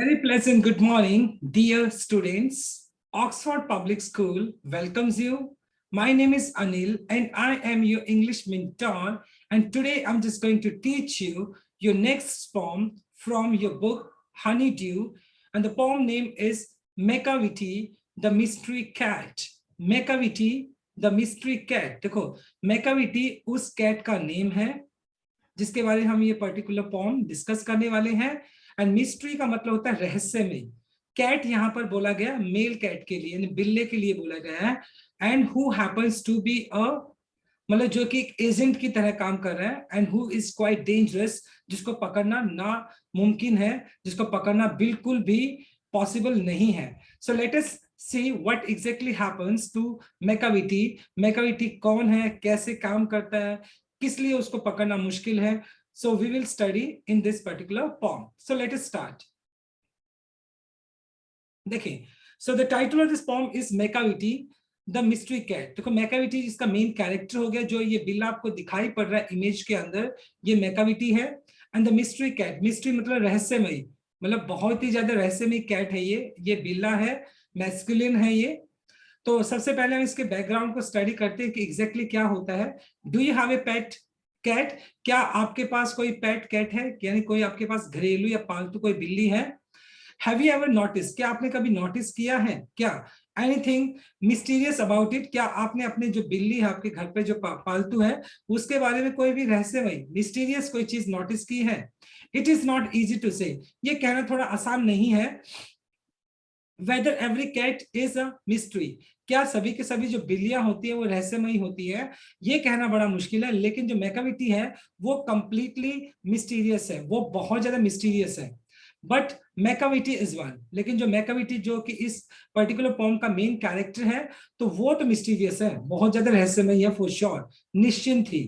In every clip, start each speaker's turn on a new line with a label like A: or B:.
A: Very pleasant good morning, dear students. Oxford Public School welcomes you. My name is Anil and I am your English mentor. And today I'm just going to teach you your next poem from your book, Honeydew. And the poem name is Macavity, the Mystery Cat. Macavity, the Mystery Cat. देखो, Macavity उस cat का name है जिसके बारे में हम ये particular pome discuss करने वाले हैं। एंड मिस्ट्री का मतलब होता है रहस्यमय। कैट यहाँ पर बोला गया मेल कैट के लिए, यानी बिल्ले के लिए बोला गया है। And who happens to be a, मतलब जो कि एक एजेंट की तरह काम कर रहा है। And who is quite dangerous, जिसको पकड़ना नामुमकिन है, जिसको पकड़ना बिल्कुल भी पॉसिबल नहीं है। So let us see what exactly happens to Macavity. Macavity कौन है, कैसे काम करता है, किस लिए उसको पकड़ना मुश्किल है। So we will study in this particular poem. So let us start. देखिए, so the title of this poem is Macavity the mystery cat. देखो, मैकाविटी जिसका मेन कैरेक्टर हो गया, जो ये बिल्ला आपको दिखाई पड़ रहा है इमेज के अंदर, ये मैकाविटी है। And the mystery cat, mystery मतलब रहस्यमय, मतलब बहुत ही ज्यादा रहस्यमय कैट है ये बिल्ला है, मैस्कुलिन है ये। तो सबसे पहले हम इसके बैकग्राउंड को स्टडी करते हैं कि एग्जैक्टली क्या होता है। Do you have a pet cat? क्या आपके पास कोई पेट कैट है, यानी कोई आपके पास घरेलू या पालतू कोई बिल्ली है? हैव यू एवर नोटिस, क्या आपने कभी नोटिस किया है क्या एनीथिंग मिस्टीरियस अबाउट इट? क्या आपने अपने जो बिल्ली है आपके घर पे जो पालतू है उसके बारे में कोई भी रहस्यमय मिस्टीरियस कोई चीज नोटिस की है? It is not easy to say, ये कहना थोड़ा आसान नहीं है। Whether every cat is a mystery, क्या सभी के सभी जो बिल्लियां होती है वो रहस्यमयी होती है, ये कहना बड़ा मुश्किल है। लेकिन जो मैकाविटी है वो कंप्लीटली मिस्टीरियस है, वो बहुत ज्यादा मिस्टीरियस है। बट मैकाविटी इज वन, लेकिन जो मैकाविटी जो कि इस पर्टिकुलर पोम का मेन कैरेक्टर है, तो वो तो मिस्टीरियस है, बहुत ज्यादा रहस्यमयी है फॉर श्योर, निश्चिंत ही।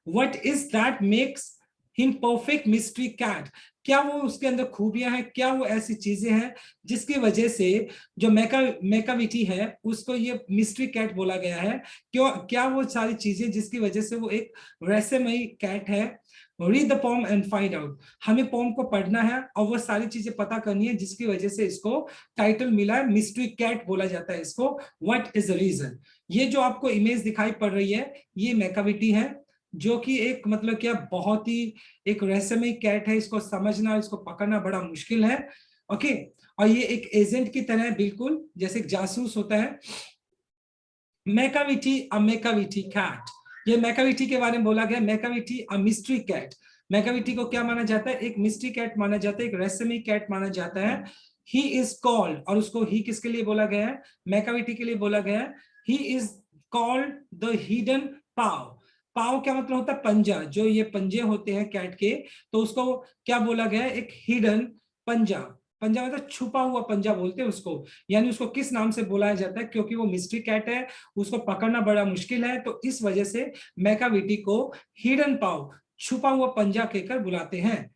A: What is that makes him perfect mystery cat? क्या वो उसके अंदर खूबियां हैं, क्या वो ऐसी चीजें हैं जिसकी वजह से जो मैकाविटी है उसको ये मिस्ट्री कैट बोला गया है? क्यों, क्या वो सारी चीजें जिसकी वजह से वो एक रहस्यमयी कैट है? Read the pome and find out. हमें पोम को पढ़ना है और वो सारी चीजें पता करनी है जिसकी वजह से इसको टाइटल मिला है, मिस्ट्री कैट बोला जाता है इसको। What is the reason? ये जो आपको इमेज दिखाई पड़ रही है ये मैकाविटी है, जो कि एक मतलब क्या बहुत ही एक रहस्यमय कैट है। इसको समझना, इसको पकड़ना बड़ा मुश्किल है। ओके, और ये एक एजेंट की तरह है, बिल्कुल जैसे एक जासूस होता है। मैकाविटी अ मैकाविटी कैट, ये मैकाविटी के बारे में बोला गया, Macavity a mystery cat. Macavity को क्या माना जाता है? एक मिस्ट्री कैट माना जाता है, एक रहस्यमय कैट माना जाता है। ही इज कॉल्ड, और उसको ही किसके लिए बोला गया है? मैकाविटी के लिए बोला गया है। He is called the hidden paw. Paw क्या मतलब होता है? पंजा, जो ये पंजे होते हैं कैट के, तो उसको क्या बोला गया है? एक हिडन पंजा। पंजा मतलब छुपा हुआ पंजा बोलते हैं उसको। यानी उसको किस नाम से बुलाया जाता है? क्योंकि वो मिस्ट्री कैट है, उसको पकड़ना बड़ा मुश्किल है, तो इस वजह से मैकाविटी को हिडन पाव, छुपा हुआ पंजा कहकर बुलाते हैं।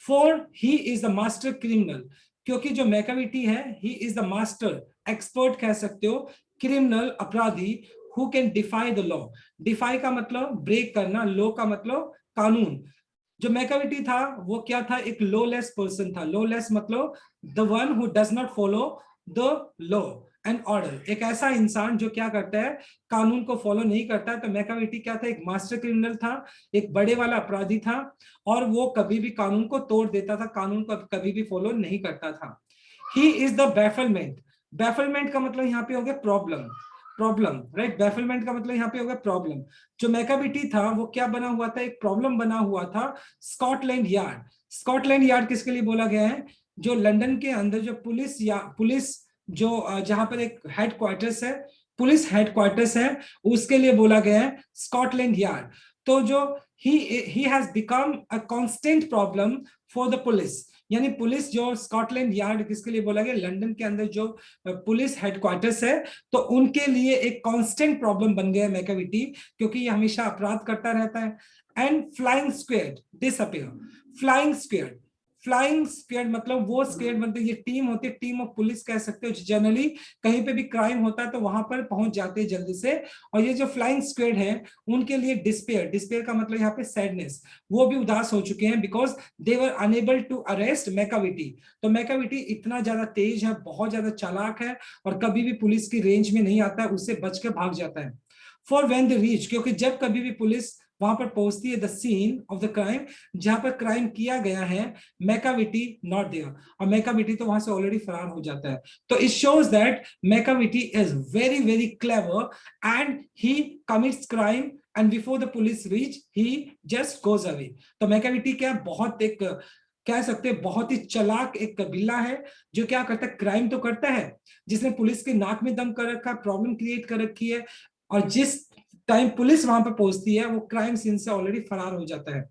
A: For he is the master criminal, क्योंकि जो मैकाविटी है he is the master, expert कह सकते हो, क्रिमिनल अपराधी, who can defy the law. Defy का मतलब ब्रेक करना, लॉ का मतलब कानून। जो मैकाविटी था वो क्या था? एक लॉलेस पर्सन था। लॉलेस मतलब the one who does not follow the law and order, एक ऐसा इंसान जो क्या करता है? कानून को फॉलो नहीं करता है। तो मैकाविटी क्या था? एक मास्टर क्रिमिनल था, एक बड़े वाला अपराधी था, और वो कभी भी कानून को तोड़ देता था, कानून को कभी भी फॉलो नहीं करता था। ही इज द बैफलमेंट। बैफलमेंट का मतलब यहाँ पे हो गया प्रॉब्लम, प्रॉब्लम, राइट? बैफलमेंट का मतलब यहाँ पे हो गया प्रॉब्लम। जो मैकाविटी था वो क्या बना हुआ था? एक प्रॉब्लम बना हुआ था, स्कॉटलैंड यार्ड। स्कॉटलैंड यार्ड किसके लिए बोला गया है? जो लंदन के अंदर जो पुलिस या पुलिस जो जहां पर एक हेडक्वार्टर्स है, पुलिस हेडक्वार्टर्स है, उसके लिए बोला गया है स्कॉटलैंड यार्ड। तो जो he has become a constant problem for the police, यानी पुलिस जो स्कॉटलैंड यार्ड किसके लिए बोला गया? लंदन के अंदर जो पुलिस हेडक्वार्टर्स है, तो उनके लिए एक कांस्टेंट प्रॉब्लम बन गया मैकाविटी, क्योंकि ये हमेशा अपराध करता रहता है। And flying squared disappear. Flying squared, flying squad मतलब वो स्क्वाड मतलब ये टीम होती है, टीम ऑफ पुलिस कह सकते हो, जनरली कहीं पे भी क्राइम होता है तो वहां पर पहुंच जाते हैं जल्दी से। और ये जो फ्लाइंग स्क्वाड है उनके लिए डिस्पेयर, डिस्पेयर का मतलब यहाँ पे सैडनेस, वो भी उदास हो चुके हैं because they were unable to arrest Macavity. तो मैकाविटी इतना ज्यादा तेज है, बहुत ज्यादा चालाक है और कभी भी पुलिस की रेंज में नहीं आता है, उससे बच के भाग जाता है। फॉर व्हेन द रीच, क्योंकि जब कभी भी पुलिस वहां पर पहुंचती है the scene of the crime, जहां पर क्राइम किया गया है, मैकाविटी नॉट देयर, और मैकाविटी तो वहां से ऑलरेडी फरार हो जाता है। तो it shows that Macavity is very very clever and he commits crime and before the police reach he just goes away. तो मैकाविटी क्या बहुत एक कह सकते हैं बहुत ही चालाक एक कबीला है, जो क्या करता है, क्राइम तो करता है, जिसने पुलिस के नाक में दम कर रखा, प्रॉब्लम क्रिएट कर रखी है, और जिस टाइम पुलिस वहां पर पहुंचती है वो क्राइम सीन से ऑलरेडी फरार हो जाता है।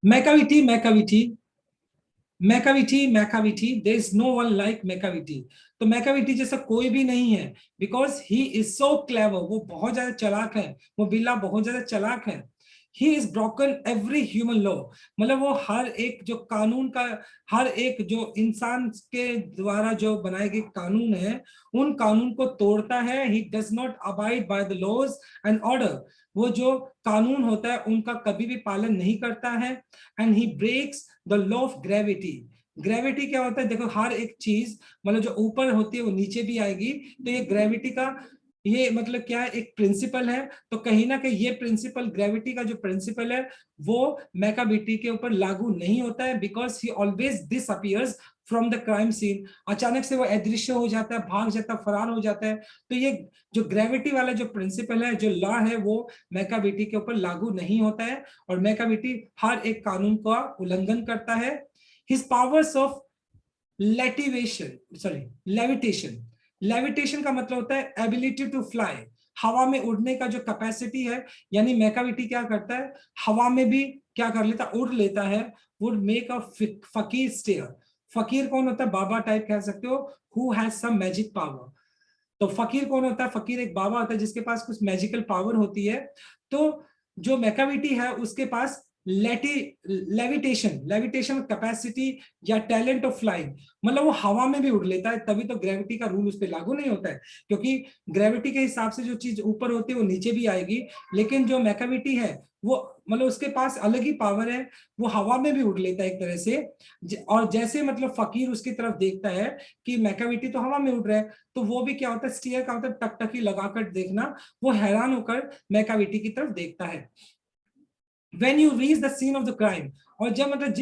A: Macavity Macavity Macavity Macavity, there is no one like Macavity. तो मैकाविटी जैसा कोई भी नहीं है, because he is so clever, वो बहुत ज्यादा चालाक है, वो बिल्ला बहुत ज्यादा चालाक है। He is broken every human law, मतलब वो हर एक जो कानून का, हर एक जो इंसान के द्वारा जो बनाए गए कानून है, उन कानून को तोड़ता है। He does not abide by the laws and order, वो जो कानून होता है उनका कभी भी पालन नहीं करता है। And he breaks the law of gravity. Gravity क्या होता है, देखो हर एक चीज मतलब जो ऊपर होती है वो नीचे भी आएगी, तो ये ग्रेविटी का ये मतलब क्या है, एक प्रिंसिपल है। तो कहीं ना कहीं ये प्रिंसिपल, ग्रेविटी का जो प्रिंसिपल है वो मैकाविटी के ऊपर लागू नहीं होता है, because he always disappears from the crime scene. अचानक से वो अदृश्य हो जाता है, भाग जाता है, फरार हो जाता है। तो ये जो ग्रेविटी वाला जो प्रिंसिपल है, जो लॉ है, वो मैकाविटी के ऊपर लागू नहीं होता है, और मैकाविटी हर एक कानून का उल्लंघन करता है। His powers of levitation, sorry levitation, levitation का मतलब होता है एबिलिटी टू फ्लाई, हवा में उड़ने का जो कैपेसिटी है, यानी मैकाविटी क्या करता है, हवा में भी क्या कर लेता, उड़ लेता है। वुड मेक अ फकीर स्टेयर। फकीर कौन होता है, बाबा टाइप कह सकते हो, who has some magic power. तो फकीर कौन होता है, फकीर एक बाबा होता है जिसके पास कुछ मैजिकल पावर होती है। तो जो मैकाविटी है उसके पास लेविटेशन, लेविटेशन कैपेसिटी या टैलेंट ऑफ फ्लाइंग, मतलब वो हवा में भी उड़ लेता है, तभी तो ग्रेविटी का रूल उस पर लागू नहीं होता है, क्योंकि ग्रेविटी के हिसाब से जो चीज ऊपर होती है वो नीचे भी आएगी। लेकिन जो मैकाविटी है वो मतलब उसके पास अलग ही पावर है, वो हवा में भी उड़ लेता है एक तरह से। और जैसे मतलब फकीर उसकी तरफ देखता है कि मैकाविटी तो हवा में उड़ रहा है, तो वो भी क्या होता है, स्टीयर का मतलब टकटकी लगाकर देखना, वो हैरान होकर मैकाविटी की तरफ देखता है। When you reach the scene of the crime, और जब मतलब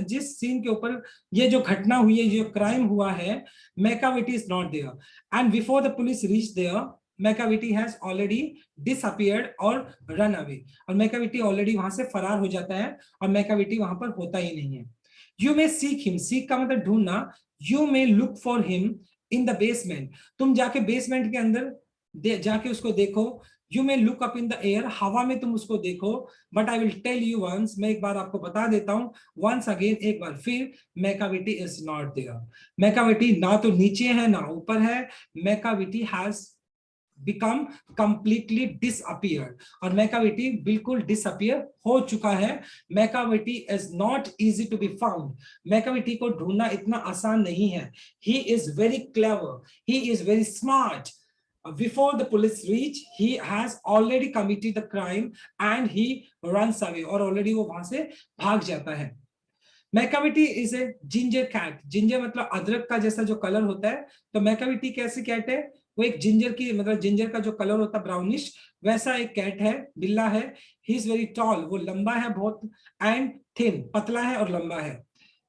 A: जिस सीन के ऊपर ये जो घटना हुई है, जो क्राइम हुआ है, Macavity is not there and before the police reach there, Macavity has already disappeared और रन अवे, और मैकाविटी ऑलरेडी वहां से फरार हो जाता है, और मैकाविटी वहां पर होता ही नहीं है। You may seek him, seek का मतलब ढूंढना, you may look for him in the basement, तुम जाके बेसमेंट के अंदर जाके उसको देखो। You may look up in the air, हवा में तुम उसको देखो। But I will tell you once, मैं एक बार आपको बता देता हूं, वंस अगेन, एक बार फिर, Macavity is not there. Macavity ना तो नीचे है ना ऊपर है, Macavity has become completely disappear, और मैकाविटी बिल्कुल डिसअपियर हो चुका है। Macavity is not easy to be found, Macavity को ढूंढना इतना आसान नहीं है। He is very clever, he is very smart. Before the police reach, he has already committed the crime and he runs away, और already वो वहां से भाग जाता है। Macavity is a ginger cat, ginger मतलब अदरक का जैसा जो कलर होता है, तो मैकाविटी कैसी कैट है, वो एक जिंजर की मतलब जिंजर का जो कलर होता है ब्राउनिश, वैसा एक कैट है, बिल्ला है। ही इज वेरी टॉल, वो लंबा है बहुत, एंड थिन, पतला है और लंबा है।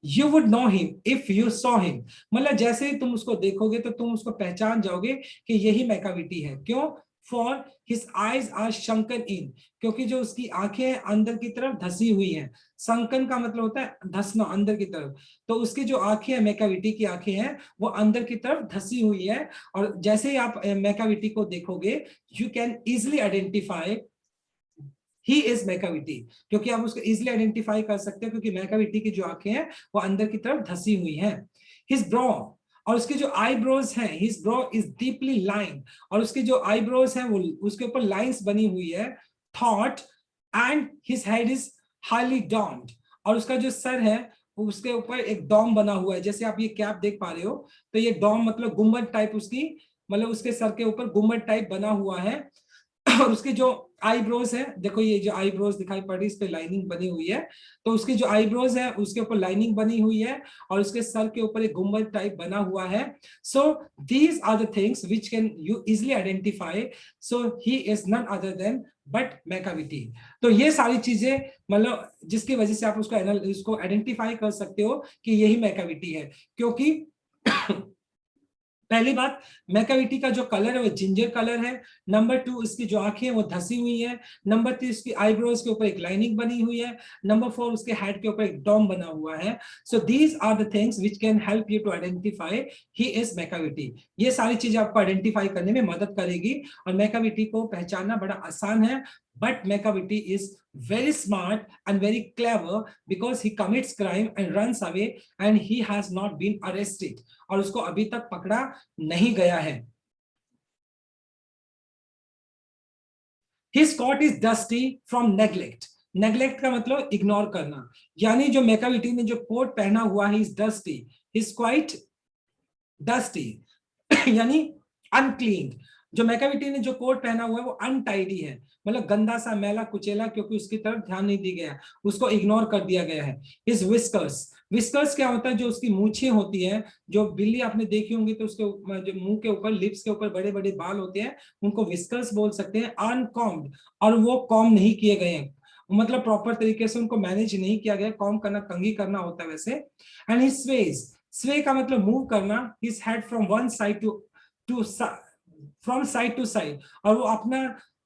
A: You would know him if you saw him, मतलब जैसे ही तुम उसको देखोगे तो तुम उसको पहचान जाओगे कि यही मैकाविटी है। क्यों, फॉर हिज आईज आर शंकन इन, क्योंकि जो उसकी आंखें अंदर की तरफ धसी हुई हैं। संकन का मतलब होता है धसना, अंदर की तरफ, तो उसकी जो आंखें हैं, मैकाविटी की आंखें हैं, वो अंदर की तरफ धसी हुई है। और जैसे ही आप मैकाविटी को देखोगे, you can easily identify he is Macavity, क्योंकि आप उसको इजिली आइडेंटिफाई कर सकते हैं, क्योंकि मैकाविटी की जो आंखें हैं वो अंदर की तरफ धसी हुई हैं। हिज ब्रो, और उसके जो आईब्रोज हैं, his bro is deeply line, और उसके जो आईब्रोज हैं वो उसके ऊपर लाइंस बनी हुई है। Thought, and his head is highly dawned, और उसका जो सर है उसके ऊपर एक डॉम बना हुआ है, जैसे आप ये कैप देख पा रहे हो, तो ये डॉम मतलब गुम्बद टाइप उसकी, मतलब उसके सर के ऊपर गुम्बद टाइप बना हुआ है। और उसके जो आईब्रोज है, देखो ये जो आईब्रोज दिखाई पड़ रही है, इस पे लाइनिंग बनी हुई है, तो उसकी जो आईब्रोज है उसके ऊपर लाइनिंग बनी हुई है, और उसके सर के ऊपर एक गुम्बद टाइप बना हुआ है। So these are the things which can you easily identify, so he is none other than but Macavity. तो ये सारी चीजें मतलब जिसकी वजह से आप उसको आइडेंटिफाई कर सकते हो कि यही मैकाविटी है, क्योंकि पहली बात, मैकाविटी का जो कलर है वो जिंजर कलर है। नंबर 2, इसकी जो आंखें हैं वो धसी हुई है। नंबर 3, इसकी आईब्रोज के ऊपर एक लाइनिंग बनी हुई है। नंबर 4, उसके हेड के ऊपर एक डॉम बना हुआ है। So these are the things which can help you to identify he is Macavity. ये सारी चीजें आपको आइडेंटिफाई करने में मदद करेगी, और मैकाविटी को पहचानना बड़ा आसान है। But Macavity is very smart and very clever because he commits crime and runs away and he has not been arrested. और उसको अभी तक पकड़ा नहीं गया है। His coat is dusty from neglect. Neglect का मतलब इग्नोर करना, यानी जो मैकाविटी ने जो कोट पहना हुआ है is dusty, is quite dusty यानी अनक्लीन। जो मैकाविटी ने जो कोट पहना हुआ है वो अनटाइडी है, मतलब गंदा सा मैला कुचेला, क्योंकि उसकी तरफ ध्यान नहीं दिया गया, उसको इग्नोर कर दिया गया है। हिज विस्कर्स, विस्कर्स क्या होता है, जो उसकी मूछें होती है, जो बिल्ली आपने देखी होंगी तो उसके जो मुंह के ऊपर, लिप्स के ऊपर बड़े बड़े बाल होते हैं, उनको विस्कर्स बोल सकते हैं। अनकॉम्ड, और वो कॉम नहीं किए गए हैं, मतलब प्रॉपर तरीके से उनको मैनेज नहीं किया गया। कॉम करना कंघी करना होता है वैसे। एंड हिज स्वेज, स्वे का मतलब मूव करना, his head from one side to from side to side, और वो अपना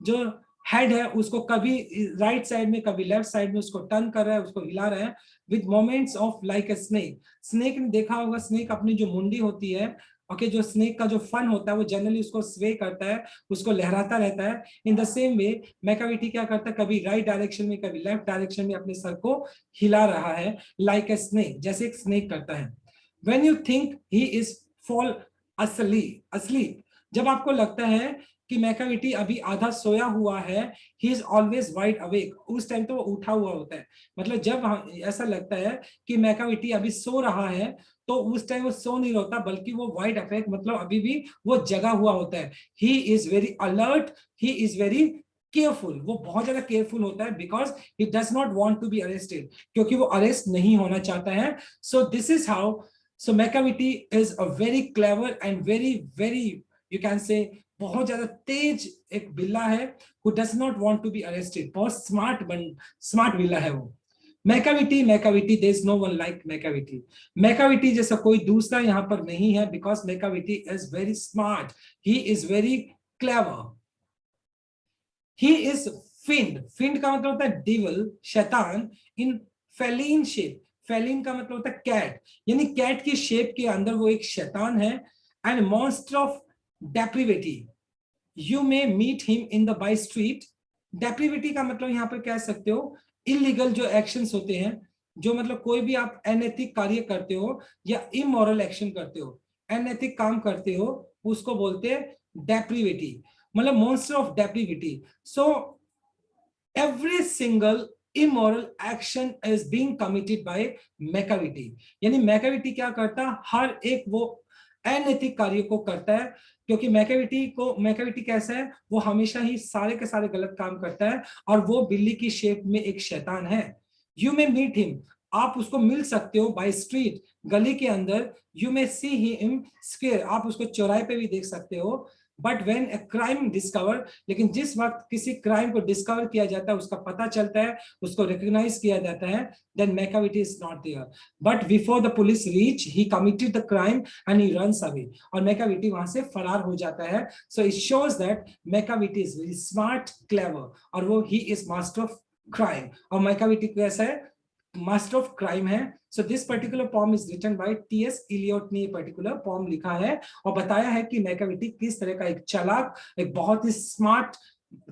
A: जो हेड है उसको कभी राइट साइड में कभी लेफ्ट साइड में उसको टर्न कर रहा है, उसको हिला रहा है with moments of like a snake. Snake ने देखा होगा, स्नेक अपनी जो मुंडी होती है, ओके, जो स्नेक का जो फन होता है वो जनरली उसको स्वे करता है, उसको लहराता रहता है। In the same way Macavity क्या करता है, कभी राइट डायरेक्शन में कभी लेफ्ट डायरेक्शन में अपने सर को हिला रहा है, लाइक ए स्नेक, जैसे एक स्नेक करता है। When you think he is fall asleep, जब आपको लगता है कि मैकाविटी अभी आधा सोया हुआ है, he is always wide awake, उस टाइम तो वो उठा हुआ होता है। मतलब जब ऐसा लगता है कि मैकाविटी अभी सो रहा है, तो उस टाइम वो सो नहीं होता, बल्कि वो वाइड अवेक, मतलब अभी भी वो जगा हुआ होता है। He is very alert, he is very careful, वो बहुत ज्यादा केयरफुल होता है, because he does not want to be arrested, क्योंकि वो अरेस्ट नहीं होना चाहता है। So this is how, so Macavity is a very clever and very you can say बहुत ज्यादा तेज एक बिल्ला है, who does not want to be arrested, बहुत स्मार्ट बिल्ला है वो। Macavity, there is no one like Macavity. Macavity जैसा कोई दूसरा यहाँ पर नहीं है, because Macavity is very smart, he is very clever, he is fiend का मतलब होता है devil, शैतान, in feline shape, फेलिन का मतलब होता है कैट, यानी कैट की शेप के अंदर वो एक शैतान है। And monster of depravity, you may meet him in the by street. Depravity का मतलब यहाँ पर कह सकते हो इलीगल जो एक्शंस होते हैं, जो मतलब कोई भी आप अनैतिक कार्य करते हो या इमोरल एक्शन करते हो, अनैतिक काम करते हो, उसको बोलते हैं डेप्रिविटी, मतलब monster of depravity. So every single immoral action is being committed by Macavity, यानी मैकाविटी क्या करता है, हर एक वो अनैतिक कार्य को करता है, क्योंकि मैकाविटी कैसा है, वो हमेशा ही सारे के सारे गलत काम करता है, और वो बिल्ली की शेप में एक शैतान है। यू मे मीट हिम, आप उसको मिल सकते हो बाय स्ट्रीट, गली के अंदर। You may see him square, आप उसको चौराहे पे भी देख सकते हो। But when a crime discover, लेकिन जिस वक्त किसी क्राइम को डिस्कवर किया जाता है, उसका पता चलता है, उसको रिकॉग्नाइज किया जाता है, then Macavity is not there, but before the police reach he committed the crime and he runs away, और मैकाविटी वहां से फरार हो जाता है। So it shows that Macavity is very smart, clever, और वो he is master of crime. और मैकाविटी कैसा है, मास्टर ऑफ क्राइम है। So this particular poem is written by T S. Eliot ने पर्टिकुलर पॉम लिखा है, और बताया है कि मैकाविटी किस तरह का एक चालाक, एक बहुत ही स्मार्ट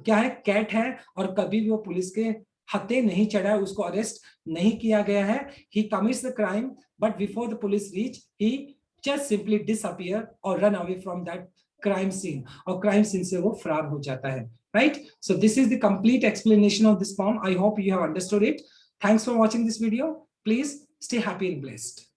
A: क्या है, कैट है, और कभी भी वो पुलिस के हत्थे नहीं चढ़ा है, उसको अरेस्ट नहीं किया गया है। He commits the crime, but before the police reach he just simply disappear और run away from that crime scene, और क्राइम सीन से वो फरार हो जाता है। Right, so this is the complete explanation of this poem. I hope you have understood it. Thanks for watching this video. Please Stay happy and blessed.